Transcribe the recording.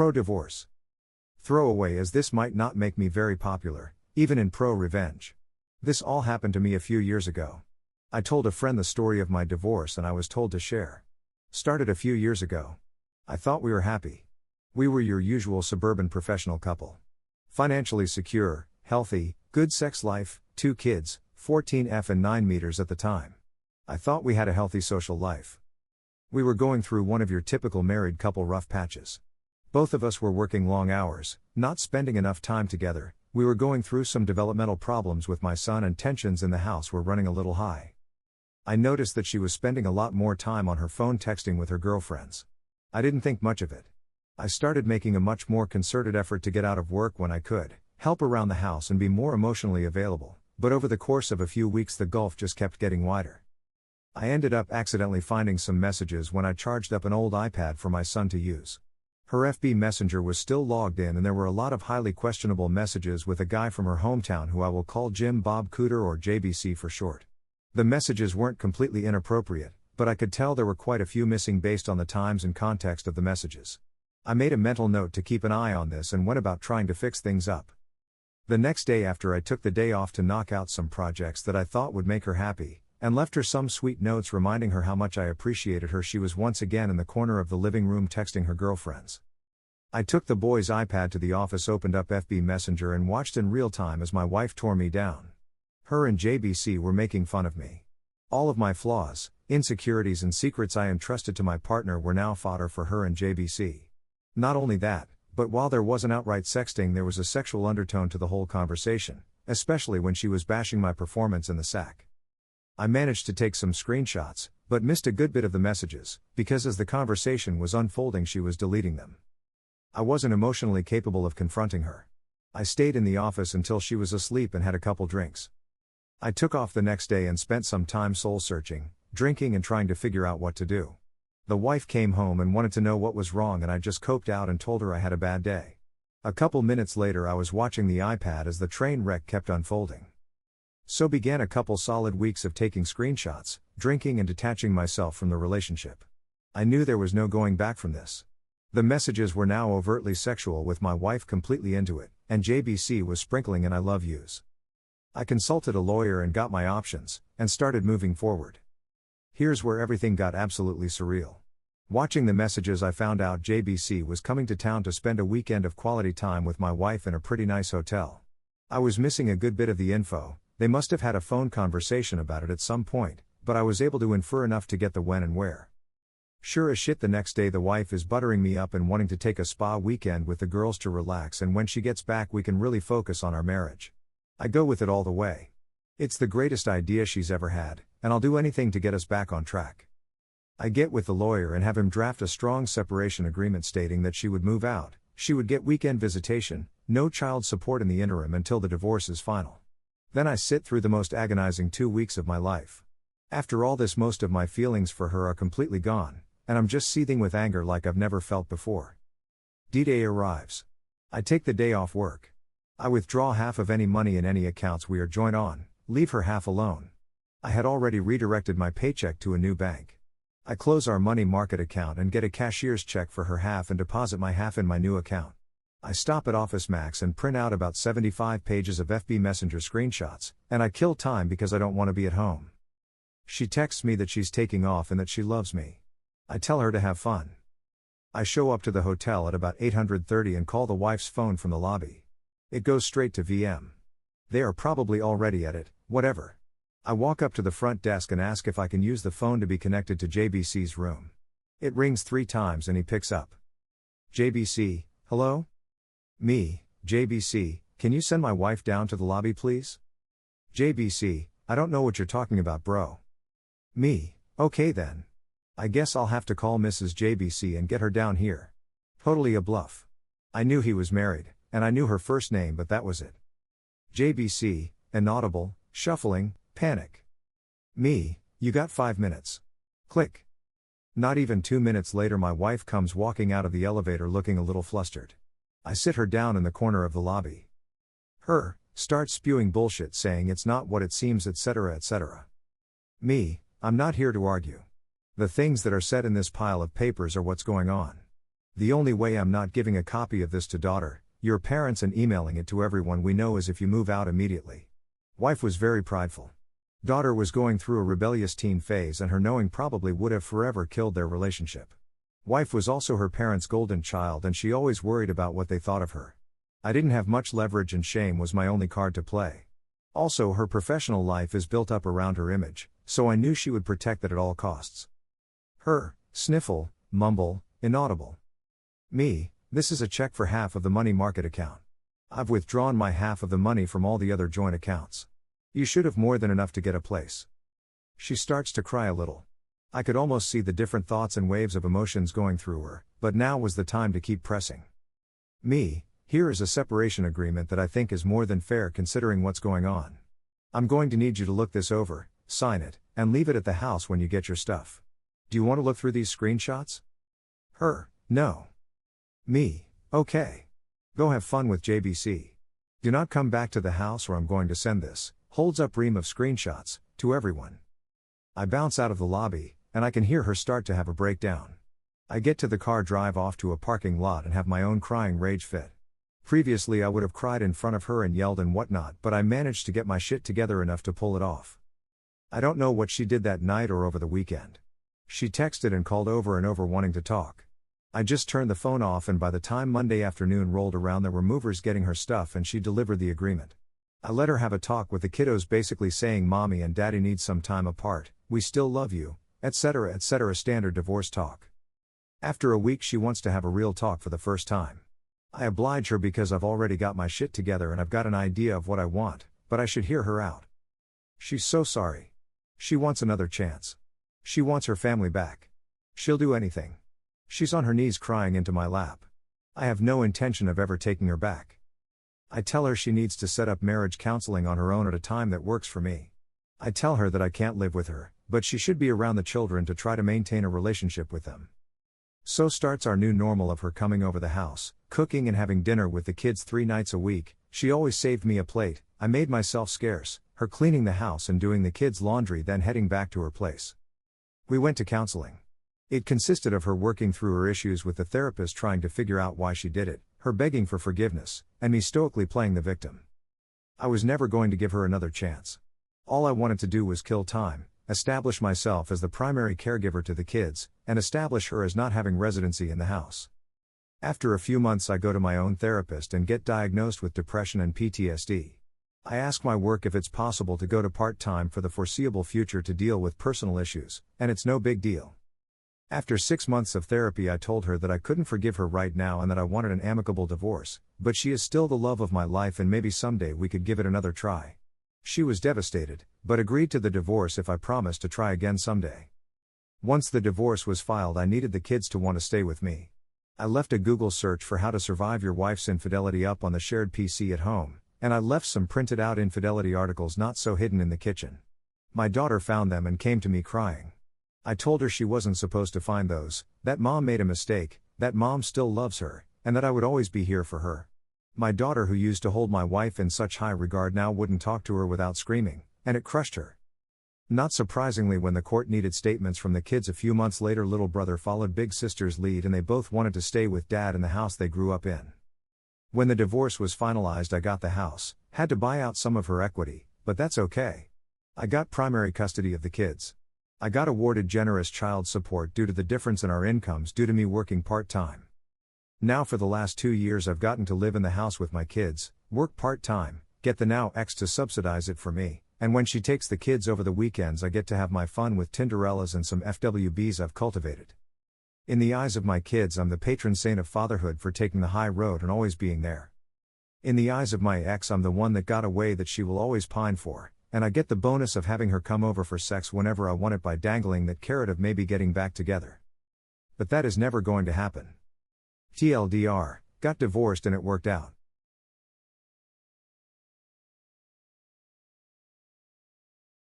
Pro-divorce. Throwaway, as this might not make me very popular, even in pro-revenge. This all happened to me a few years ago. I told a friend the story of my divorce and I was told to share. Started a few years ago. I thought we were happy. We were your usual suburban professional couple. Financially secure, healthy, good sex life, 2 kids, 14F and 9 meters at the time. I thought we had a healthy social life. We were going through one of your typical married couple rough patches. Both of us were working long hours, not spending enough time together. We were going through some developmental problems with my son and tensions in the house were running a little high. I noticed that she was spending a lot more time on her phone texting with her girlfriends. I didn't think much of it. I started making a much more concerted effort to get out of work when I could, help around the house and be more emotionally available, but over the course of a few weeks the gulf just kept getting wider. I ended up accidentally finding some messages when I charged up an old iPad for my son to use. Her FB Messenger was still logged in and there were a lot of highly questionable messages with a guy from her hometown who I will call Jim Bob Cooter or JBC for short. The messages weren't completely inappropriate, but I could tell there were quite a few missing based on the times and context of the messages. I made a mental note to keep an eye on this and went about trying to fix things up. The next day after I took the day off to knock out some projects that I thought would make her happy, and left her some sweet notes reminding her how much I appreciated her, she was once again in the corner of the living room texting her girlfriends. I took the boy's iPad to the office, opened up FB Messenger and watched in real time as my wife tore me down. Her and JBC were making fun of me. All of my flaws, insecurities and secrets I entrusted to my partner were now fodder for her and JBC. Not only that, but while there wasn't outright sexting, there was a sexual undertone to the whole conversation, especially when she was bashing my performance in the sack. I managed to take some screenshots, but missed a good bit of the messages, because as the conversation was unfolding she was deleting them. I wasn't emotionally capable of confronting her. I stayed in the office until she was asleep and had a couple drinks. I took off the next day and spent some time soul-searching, drinking and trying to figure out what to do. The wife came home and wanted to know what was wrong and I just coped out and told her I had a bad day. A couple minutes later I was watching the iPad as the train wreck kept unfolding. So began a couple solid weeks of taking screenshots, drinking and detaching myself from the relationship. I knew there was no going back from this. The messages were now overtly sexual with my wife completely into it, and JBC was sprinkling in I love yous. I consulted a lawyer and got my options, and started moving forward. Here's where everything got absolutely surreal. Watching the messages I found out JBC was coming to town to spend a weekend of quality time with my wife in a pretty nice hotel. I was missing a good bit of the info. They must have had a phone conversation about it at some point, but I was able to infer enough to get the when and where. Sure as shit the next day the wife is buttering me up and wanting to take a spa weekend with the girls to relax, and when she gets back we can really focus on our marriage. I go with it all the way. It's the greatest idea she's ever had, and I'll do anything to get us back on track. I get with the lawyer and have him draft a strong separation agreement stating that she would move out, she would get weekend visitation, no child support in the interim until the divorce is final. Then I sit through the most agonizing 2 weeks of my life. After all this, most of my feelings for her are completely gone, and I'm just seething with anger like I've never felt before. D-Day arrives. I take the day off work. I withdraw half of any money in any accounts we are joint on, leave her half alone. I had already redirected my paycheck to a new bank. I close our money market account and get a cashier's check for her half and deposit my half in my new account. I stop at Office Max and print out about 75 pages of FB Messenger screenshots, and I kill time because I don't want to be at home. She texts me that she's taking off and that she loves me. I tell her to have fun. I show up to the hotel at about 8:30 and call the wife's phone from the lobby. It goes straight to VM. They are probably already at it, whatever. I walk up to the front desk and ask if I can use the phone to be connected to JBC's room. It rings 3 times and he picks up. JBC, hello? Me, JBC, can you send my wife down to the lobby please? JBC, I don't know what you're talking about bro. Me, okay then. I guess I'll have to call Mrs. JBC and get her down here. Totally a bluff. I knew he was married, and I knew her first name but that was it. JBC, inaudible, shuffling, panic. Me, you got 5 minutes. Click. Not even 2 minutes later my wife comes walking out of the elevator looking a little flustered. I sit her down in the corner of the lobby. Her, starts spewing bullshit saying it's not what it seems etc. etc. Me, I'm not here to argue. The things that are said in this pile of papers are what's going on. The only way I'm not giving a copy of this to daughter, your parents and emailing it to everyone we know is if you move out immediately. Wife was very prideful. Daughter was going through a rebellious teen phase and her knowing probably would have forever killed their relationship. Wife was also her parents' golden child and she always worried about what they thought of her. I didn't have much leverage and shame was my only card to play. Also her professional life is built up around her image, so I knew she would protect that at all costs. Her, sniffle, mumble, inaudible. Me, this is a check for half of the money market account. I've withdrawn my half of the money from all the other joint accounts. You should have more than enough to get a place. She starts to cry a little. I could almost see the different thoughts and waves of emotions going through her, but now was the time to keep pressing. Me, here is a separation agreement that I think is more than fair considering what's going on. I'm going to need you to look this over, sign it, and leave it at the house when you get your stuff. Do you want to look through these screenshots? Her, no. Me, okay. Go have fun with JBC. Do not come back to the house or I'm going to send this, holds up ream of screenshots, to everyone. I bounce out of the lobby, and I can hear her start to have a breakdown. I get to the car, drive off to a parking lot and have my own crying rage fit. Previously I would have cried in front of her and yelled and whatnot, but I managed to get my shit together enough to pull it off. I don't know what she did that night or over the weekend. She texted and called over and over wanting to talk. I just turned the phone off and by the time Monday afternoon rolled around there were movers getting her stuff and she delivered the agreement. I let her have a talk with the kiddos basically saying mommy and daddy need some time apart, we still love you, etc. Standard divorce talk. After a week she wants to have a real talk for the first time. I oblige her because I've already got my shit together and I've got an idea of what I want, but I should hear her out. She's so sorry. She wants another chance. She wants her family back. She'll do anything. She's on her knees crying into my lap. I have no intention of ever taking her back. I tell her she needs to set up marriage counseling on her own at a time that works for me. I tell her that I can't live with her, but she should be around the children to try to maintain a relationship with them. So starts our new normal of her coming over the house, cooking and having dinner with the kids 3 nights a week. She always saved me a plate, I made myself scarce, her cleaning the house and doing the kids' laundry then heading back to her place. We went to counseling. It consisted of her working through her issues with the therapist trying to figure out why she did it, her begging for forgiveness, and me stoically playing the victim. I was never going to give her another chance. All I wanted to do was kill time, establish myself as the primary caregiver to the kids, and establish her as not having residency in the house. After a few months I go to my own therapist and get diagnosed with depression and PTSD. I ask my work if it's possible to go to part-time for the foreseeable future to deal with personal issues, and it's no big deal. After 6 months of therapy I told her that I couldn't forgive her right now and that I wanted an amicable divorce, but she is still the love of my life and maybe someday we could give it another try. She was devastated, but agreed to the divorce if I promised to try again someday. Once the divorce was filed I needed the kids to want to stay with me. I left a Google search for how to survive your wife's infidelity up on the shared PC at home, and I left some printed out infidelity articles not so hidden in the kitchen. My daughter found them and came to me crying. I told her she wasn't supposed to find those, that mom made a mistake, that mom still loves her, and that I would always be here for her. My daughter who used to hold my wife in such high regard now wouldn't talk to her without screaming, and it crushed her. Not surprisingly when the court needed statements from the kids a few months later little brother followed big sister's lead and they both wanted to stay with dad in the house they grew up in. When the divorce was finalized I got the house, had to buy out some of her equity, but that's okay. I got primary custody of the kids. I got awarded generous child support due to the difference in our incomes due to me working part-time. Now for the last 2 years I've gotten to live in the house with my kids, work part-time, get the now ex to subsidize it for me, and when she takes the kids over the weekends I get to have my fun with Tinderellas and some FWBs I've cultivated. In the eyes of my kids I'm the patron saint of fatherhood for taking the high road and always being there. In the eyes of my ex I'm the one that got away that she will always pine for, and I get the bonus of having her come over for sex whenever I want it by dangling that carrot of maybe getting back together. But that is never going to happen. TLDR, got divorced and it worked out.